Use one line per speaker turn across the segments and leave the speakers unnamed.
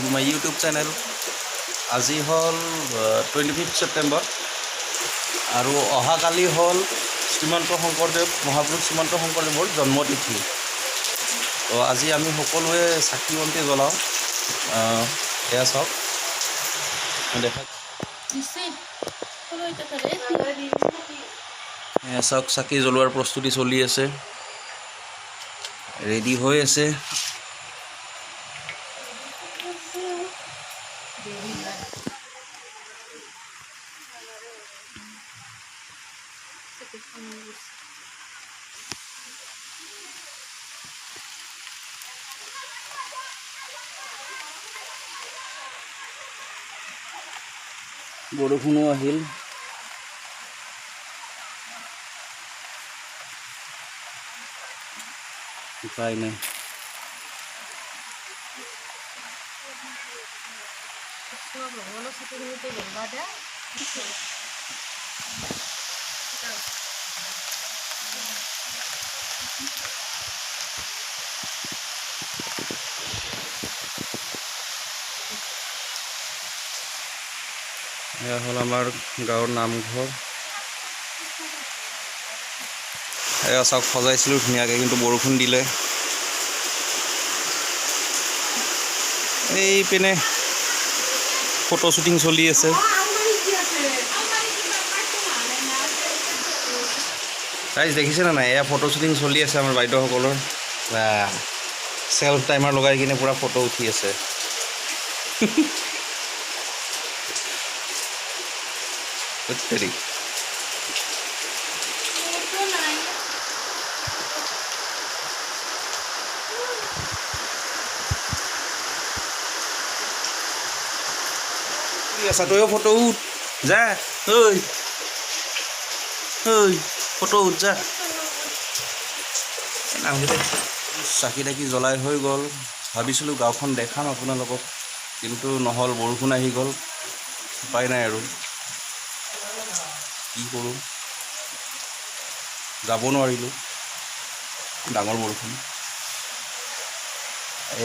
To my YouTube channel. আজি হ'ল 25 ছেপ্টেম্বৰ আৰু অহাকালি হ'ল শ্ৰীমন্ত শংকৰদেৱ মহাপুৰুষ শ্ৰীমন্ত শংকৰদেৱৰ জন্মতিথি। তো আজি আমি সকলোৱে চাকি বন্তি জ্বলাওঁ। এয়া চাওক দেখা এয়া চাওক চাকি জ্বলোৱাৰ প্ৰস্তুতি চলি আছে, ৰেডি হৈ আছে। বৰষুণো আহিল। উপায় নাই। এয়া হ'ল আমাৰ গাঁৱৰ নামঘৰ। এয়া চাওক সজাইছিলোঁ ধুনীয়াকৈ, কিন্তু বৰষুণ দিলে। এই পিনে ফটো শ্বুটিং চলি আছে। গাইজ দেখিছেনে নাই? এয়া ফটো শ্বুটিং চলি আছে আমাৰ বাইদেউসকলৰ। চেল্ফ টাইমাৰ লগাই কিনে পূৰা ফটো উঠি আছে। হেৰি আছা তইও ফটো উঠ যা, ঐ ফটো উঠ যা। চাকি তাকি জ্বলাই হৈ গ'ল। ভাবিছিলোঁ গাঁওখন দেখাম আপোনালোকক, কিন্তু নহ'ল, বৰষুণ আহি গ'ল। উপায় নাই আৰু কি কৰোঁ, যাব নোৱাৰিলোঁ, ডাঙৰ বৰষুণ।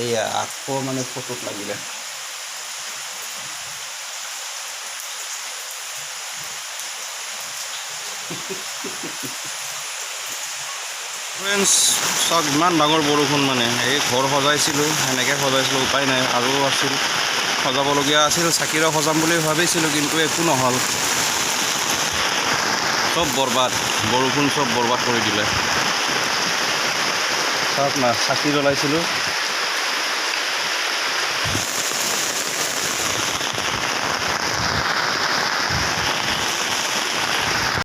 এইয়া আকৌ মানে ফটোত লাগিলে। ফ্ৰেণ্ডছ চাওক, ইমান ডাঙৰ বৰষুণ মানে। এই ঘৰ সজাইছিলোঁ, সেনেকৈ সজাইছিলোঁ, উপায় নাই। আৰু আছিল সজাবলগীয়া আছিল, চাকিৰো সজাম বুলি ভাবিছিলোঁ, কিন্তু একো নহ'ল। চব বৰবাদ, বৰষুণ চব বৰবাদ কৰি দিলে। চাওক না, চাকি জ্বলাইছিলোঁ,